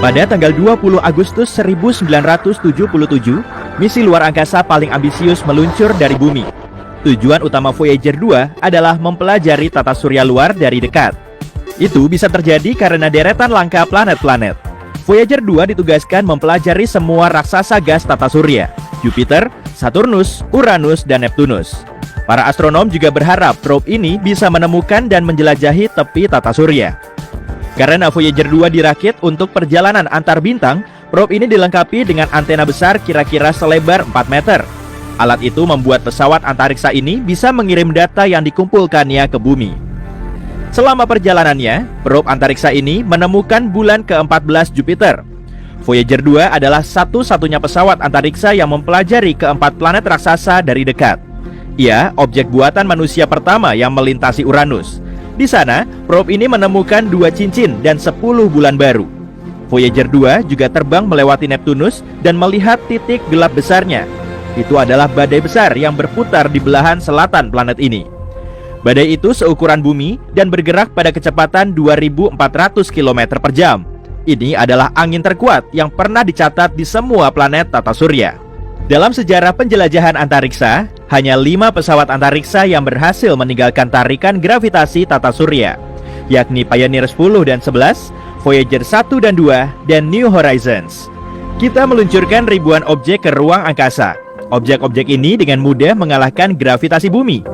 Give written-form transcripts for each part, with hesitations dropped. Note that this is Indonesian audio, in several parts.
Pada tanggal 20 Agustus 1977, misi luar angkasa paling ambisius meluncur dari bumi. Tujuan utama Voyager 2 adalah mempelajari tata surya luar dari dekat. Itu bisa terjadi karena deretan langka planet-planet. Voyager 2 ditugaskan mempelajari semua raksasa gas tata surya, Jupiter, Saturnus, Uranus, dan Neptunus. Para astronom juga berharap probe ini bisa menemukan dan menjelajahi tepi tata surya. Karena Voyager 2 dirakit untuk perjalanan antar bintang, probe ini dilengkapi dengan antena besar kira-kira selebar 4 meter. Alat itu membuat pesawat antariksa ini bisa mengirim data yang dikumpulkannya ke bumi. Selama perjalanannya, probe antariksa ini menemukan bulan ke-14 Jupiter. Voyager 2 adalah satu-satunya pesawat antariksa yang mempelajari keempat planet raksasa dari dekat. Ia objek buatan manusia pertama yang melintasi Uranus. Di sana, probe ini menemukan 2 cincin dan 10 bulan baru. Voyager 2 juga terbang melewati Neptunus dan melihat titik gelap besarnya. Itu adalah badai besar yang berputar di belahan selatan planet ini. Badai itu seukuran bumi dan bergerak pada kecepatan 2.400 km per jam. Ini adalah angin terkuat yang pernah dicatat di semua planet tata surya. Dalam sejarah penjelajahan antariksa, hanya 5 pesawat antariksa yang berhasil meninggalkan tarikan gravitasi tata surya, yakni Pioneer 10 dan 11, Voyager 1 dan 2, dan New Horizons. Kita meluncurkan ribuan objek ke ruang angkasa. Objek-objek ini dengan mudah mengalahkan gravitasi bumi.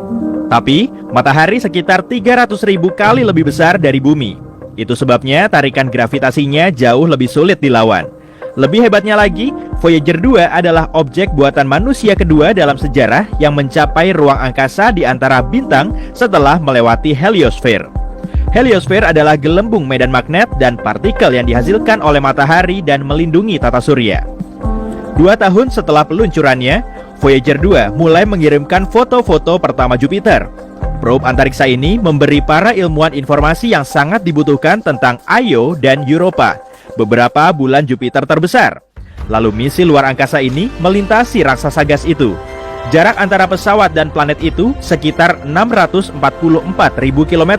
Tapi, matahari sekitar 300.000 kali lebih besar dari bumi. Itu sebabnya tarikan gravitasinya jauh lebih sulit dilawan. Lebih hebatnya lagi, Voyager 2 adalah objek buatan manusia kedua dalam sejarah yang mencapai ruang angkasa di antara bintang setelah melewati heliosfer. Heliosfer adalah gelembung medan magnet dan partikel yang dihasilkan oleh matahari dan melindungi tata surya. 2 tahun setelah peluncurannya, Voyager 2 mulai mengirimkan foto-foto pertama Jupiter. Probe antariksa ini memberi para ilmuwan informasi yang sangat dibutuhkan tentang Io dan Europa, beberapa bulan Jupiter terbesar. Lalu misi luar angkasa ini melintasi raksasa gas itu. Jarak antara pesawat dan planet itu sekitar 644.000 km.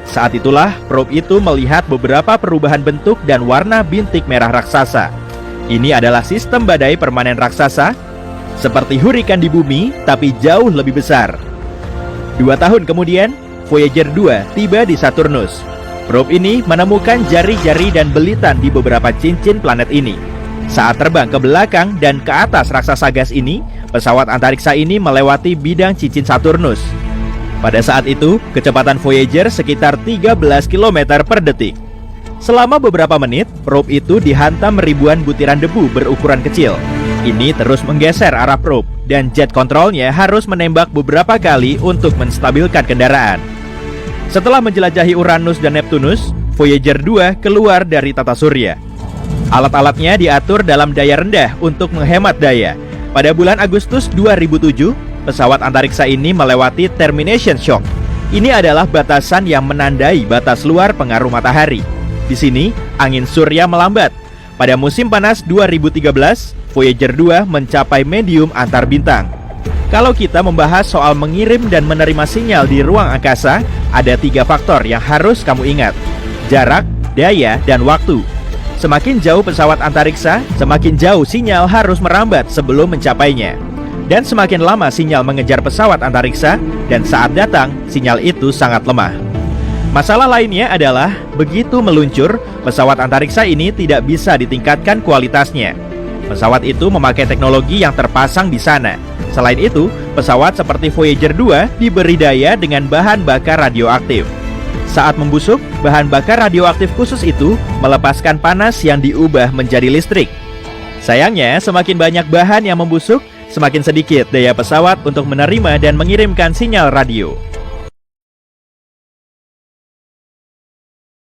Saat itulah probe itu melihat beberapa perubahan bentuk dan warna bintik merah raksasa. Ini adalah sistem badai permanen raksasa, seperti hurikan di bumi, tapi jauh lebih besar. 2 tahun kemudian, Voyager 2 tiba di Saturnus. Probe ini menemukan jari-jari dan belitan di beberapa cincin planet ini. Saat terbang ke belakang dan ke atas raksasa gas ini, pesawat antariksa ini melewati bidang cincin Saturnus. Pada saat itu, kecepatan Voyager sekitar 13 km per detik. Selama beberapa menit, probe itu dihantam ribuan butiran debu berukuran kecil. Ini terus menggeser arah probe, dan jet kontrolnya harus menembak beberapa kali untuk menstabilkan kendaraan. Setelah menjelajahi Uranus dan Neptunus, Voyager 2 keluar dari tata surya. Alat-alatnya diatur dalam daya rendah untuk menghemat daya. Pada bulan Agustus 2007, pesawat antariksa ini melewati termination shock. Ini adalah batasan yang menandai batas luar pengaruh matahari. Di sini, angin surya melambat. Pada musim panas 2013, Voyager 2 mencapai medium antar bintang. Kalau kita membahas soal mengirim dan menerima sinyal di ruang angkasa, ada 3 faktor yang harus kamu ingat: jarak, daya, dan waktu. Semakin jauh pesawat antariksa, semakin jauh sinyal harus merambat sebelum mencapainya. Dan semakin lama sinyal mengejar pesawat antariksa, dan saat datang, sinyal itu sangat lemah. Masalah lainnya adalah, begitu meluncur, pesawat antariksa ini tidak bisa ditingkatkan kualitasnya. Pesawat itu memakai teknologi yang terpasang di sana. Selain itu, pesawat seperti Voyager 2 diberi daya dengan bahan bakar radioaktif. Saat membusuk, bahan bakar radioaktif khusus itu melepaskan panas yang diubah menjadi listrik. Sayangnya, semakin banyak bahan yang membusuk, semakin sedikit daya pesawat untuk menerima dan mengirimkan sinyal radio.